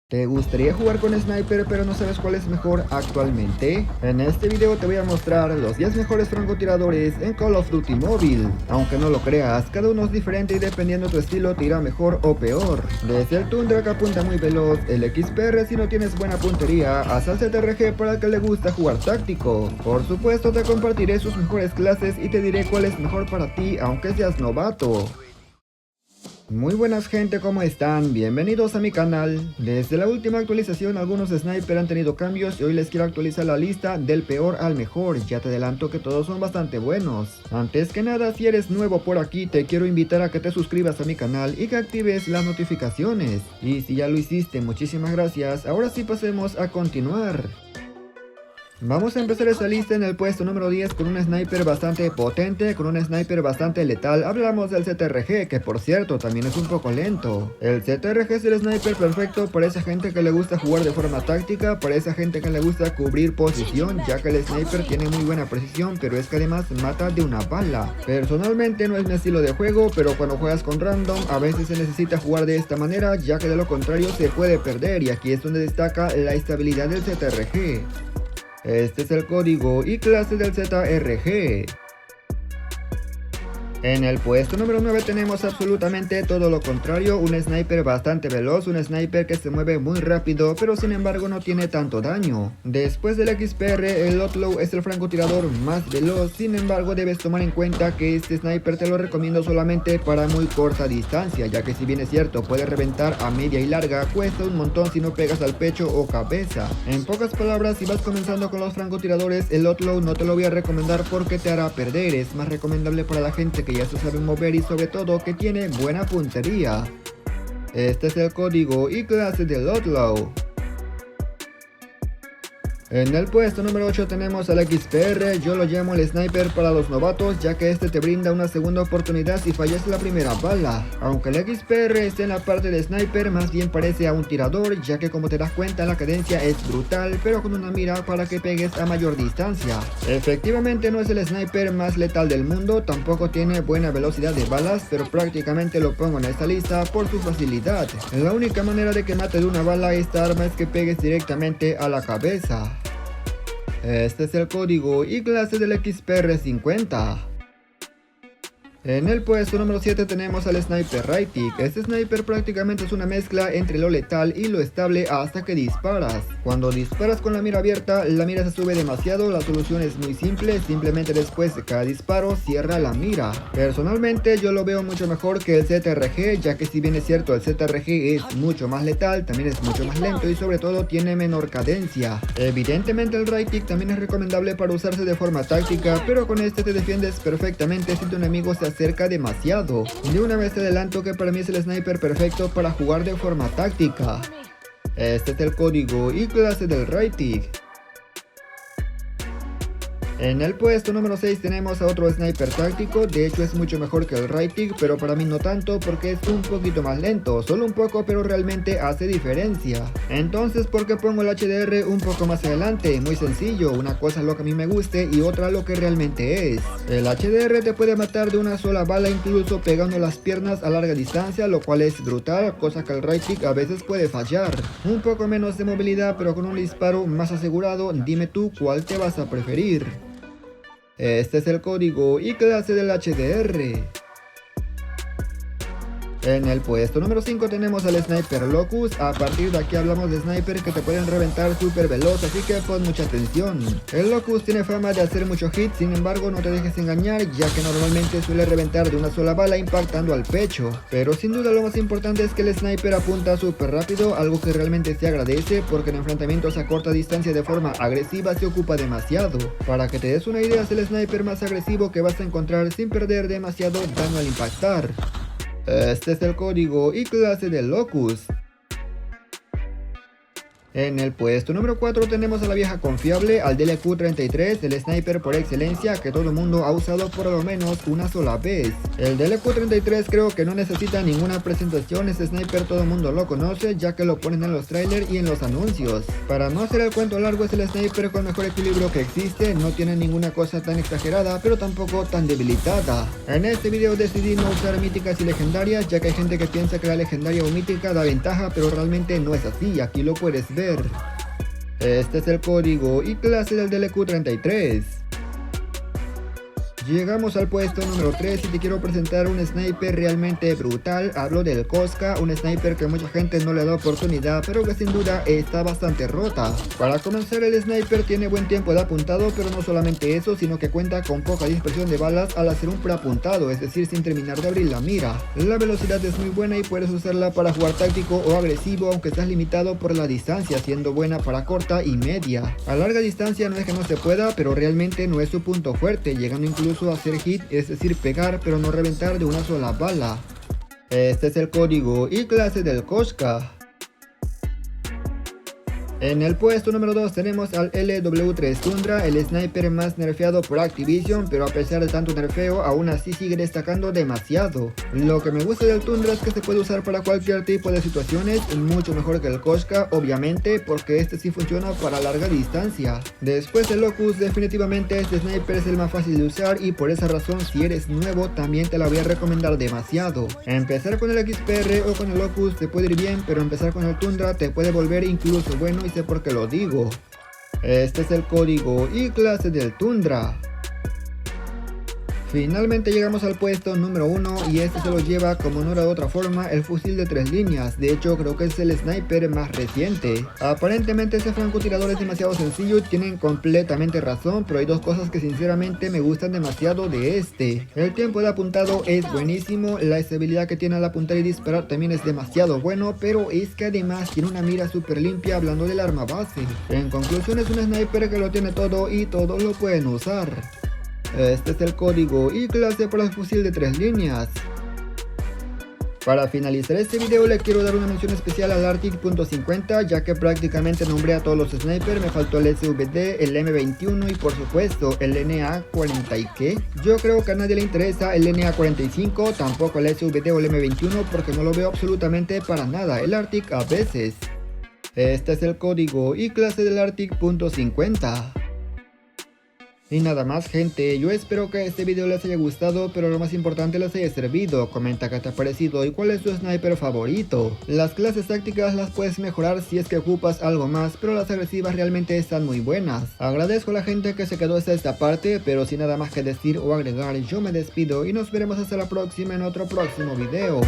¿Te gustaría jugar con Sniper pero no sabes cuál es mejor actualmente? En este video te voy a mostrar los 10 mejores francotiradores en Call of Duty Mobile. Aunque no lo creas, cada uno es diferente y dependiendo tu estilo te irá mejor o peor. Desde el Tundra que apunta muy veloz, el XPR si no tienes buena puntería, hasta el ZRG para el que le gusta jugar táctico. Por supuesto te compartiré sus mejores clases y te diré cuál es mejor para ti aunque seas novato. Muy buenas gente, ¿cómo están? Bienvenidos a mi canal. Desde la última actualización algunos sniper han tenido cambios y hoy les quiero actualizar la lista del peor al mejor. Ya te adelanto que todos son bastante buenos. Antes que nada, si eres nuevo por aquí te quiero invitar a que te suscribas a mi canal y que actives las notificaciones. Y si ya lo hiciste, muchísimas gracias. Ahora sí pasemos a continuar. Vamos a empezar esta lista en el puesto número 10 con un sniper bastante potente, con un sniper bastante letal. Hablamos del ZRG, que por cierto también es un poco lento. El ZRG es el sniper perfecto para esa gente que le gusta jugar de forma táctica, para esa gente que le gusta cubrir posición, ya que el sniper tiene muy buena precisión, pero es que además mata de una bala. Personalmente no es mi estilo de juego, pero cuando juegas con random a veces se necesita jugar de esta manera, ya que de lo contrario se puede perder, y aquí es donde destaca la estabilidad del ZRG. Este es el código y clase del ZRG. En el puesto número 9 tenemos absolutamente todo lo contrario, un sniper bastante veloz, un sniper que se mueve muy rápido, pero sin embargo no tiene tanto daño. Después del XPR, el Outlaw es el francotirador más veloz, sin embargo debes tomar en cuenta que este sniper te lo recomiendo solamente para muy corta distancia, ya que si bien es cierto puede reventar a media y larga, cuesta un montón si no pegas al pecho o cabeza. En pocas palabras, si vas comenzando con los francotiradores, el Outlaw no te lo voy a recomendar porque te hará perder, es más recomendable para la gente que ya se sabe mover y sobre todo que tiene buena puntería. Este es el código y clase del Outlaw. En el puesto número 8 tenemos al XPR, yo lo llamo el sniper para los novatos, ya que este te brinda una segunda oportunidad si fallas la primera bala. Aunque el XPR esté en la parte de sniper, más bien parece a un tirador, ya que como te das cuenta la cadencia es brutal, pero con una mira para que pegues a mayor distancia. Efectivamente no es el sniper más letal del mundo, tampoco tiene buena velocidad de balas, pero prácticamente lo pongo en esta lista por su facilidad. La única manera de que mate de una bala esta arma es que pegues directamente a la cabeza. Este es el código y clase del XPR 50. En el puesto número 7 tenemos al Sniper Raytic. Este sniper prácticamente es una mezcla entre lo letal y lo estable hasta que disparas. Cuando disparas con la mira abierta, la mira se sube demasiado, la solución es muy simple, simplemente después de cada disparo cierra la mira. Personalmente yo lo veo mucho mejor que el ZRG, ya que si bien es cierto el ZRG es mucho más letal, también es mucho más lento y sobre todo tiene menor cadencia. Evidentemente el Raytic también es recomendable para usarse de forma táctica, pero con este te defiendes perfectamente si tu enemigo se acerca demasiado. De una vez te adelanto que para mí es el sniper perfecto para jugar de forma táctica. Este es el código y clase del Raytic. En el puesto número 6 tenemos a otro sniper táctico, de hecho es mucho mejor que el Raytic, pero para mí no tanto porque es un poquito más lento, solo un poco pero realmente hace diferencia. Entonces, ¿por qué pongo el HDR un poco más adelante? Muy sencillo, una cosa es lo que a mí me guste y otra lo que realmente es. El HDR te puede matar de una sola bala incluso pegando las piernas a larga distancia, lo cual es brutal, cosa que el Raytic a veces puede fallar. Un poco menos de movilidad pero con un disparo más asegurado, dime tú cuál te vas a preferir. Este es el código y clase del HDR. En el puesto número 5 tenemos al Sniper Locus. A partir de aquí hablamos de snipers que te pueden reventar súper veloz, así que pon mucha atención. El Locus tiene fama de hacer mucho hit, sin embargo no te dejes engañar, ya que normalmente suele reventar de una sola bala impactando al pecho. Pero sin duda lo más importante es que el sniper apunta súper rápido, algo que realmente se agradece porque en enfrentamientos a corta distancia de forma agresiva se ocupa demasiado. Para que te des una idea, es el sniper más agresivo que vas a encontrar sin perder demasiado daño al impactar. Este es el código y clase del Locus. En el puesto número 4 tenemos a la vieja confiable, al DLQ-33, el sniper por excelencia que todo el mundo ha usado por lo menos una sola vez. El DLQ-33 creo que no necesita ninguna presentación, este sniper todo el mundo lo conoce ya que lo ponen en los trailers y en los anuncios. Para no hacer el cuento largo, es el sniper con mejor equilibrio que existe, no tiene ninguna cosa tan exagerada pero tampoco tan debilitada. En este video decidí no usar míticas y legendarias ya que hay gente que piensa que la legendaria o mítica da ventaja, pero realmente no es así, aquí lo puedes ver. Este es el código y clase del DLQ-33. Llegamos al puesto número 3 y te quiero presentar un sniper realmente brutal. Hablo del Koska, un sniper que mucha gente no le da oportunidad, pero que sin duda está bastante rota. Para comenzar, el sniper tiene buen tiempo de apuntado, pero no solamente eso, sino que cuenta con poca dispersión de balas al hacer un preapuntado, es decir, sin terminar de abrir la mira. La velocidad es muy buena y puedes usarla para jugar táctico o agresivo, aunque estás limitado por la distancia, siendo buena para corta y media. A larga distancia no es que no se pueda, pero realmente no es su punto fuerte, llegando incluso a hacer hit, es decir, pegar pero no reventar de una sola bala. Este es el código y clase del Koska. En el puesto número 2 tenemos al LW3 Tundra, el sniper más nerfeado por Activision, pero a pesar de tanto nerfeo, aún así sigue destacando demasiado. Lo que me gusta del Tundra es que se puede usar para cualquier tipo de situaciones, mucho mejor que el Koska, obviamente, porque este sí funciona para larga distancia. Después del Locus, definitivamente este sniper es el más fácil de usar y por esa razón, si eres nuevo, también te la voy a recomendar demasiado. Empezar con el XPR o con el Locus te puede ir bien, pero empezar con el Tundra te puede volver incluso bueno, y sé por qué lo digo. Este es el código y clase del Tundra. Finalmente llegamos al puesto número 1 y este se lo lleva, como no era de otra forma, el fusil de 3 líneas. De hecho, creo que es el sniper más reciente. Aparentemente ese francotirador es demasiado sencillo y tienen completamente razón, pero hay dos cosas que sinceramente me gustan demasiado de este. El tiempo de apuntado es buenísimo, la estabilidad que tiene al apuntar y disparar también es demasiado bueno, pero es que además tiene una mira súper limpia hablando del arma base. En conclusión, es un sniper que lo tiene todo y todos lo pueden usar. Este es el código y clase para el fusil de 3 líneas. Para finalizar este video le quiero dar una mención especial al Arctic.50, ya que prácticamente nombré a todos los snipers, me faltó el SVD, el M21 y por supuesto el NA40 y qué. Yo creo que a nadie le interesa el NA45, tampoco el SVD o el M21 porque no lo veo absolutamente para nada, el Arctic a veces. Este es el código y clase del Arctic.50. Y nada más, gente, yo espero que este video les haya gustado, pero lo más importante les haya servido. Comenta qué te ha parecido y cuál es tu sniper favorito. Las clases tácticas las puedes mejorar si es que ocupas algo más, pero las agresivas realmente están muy buenas. Agradezco a la gente que se quedó hasta esta parte, pero sin nada más que decir o agregar, yo me despido y nos veremos hasta la próxima en otro próximo video.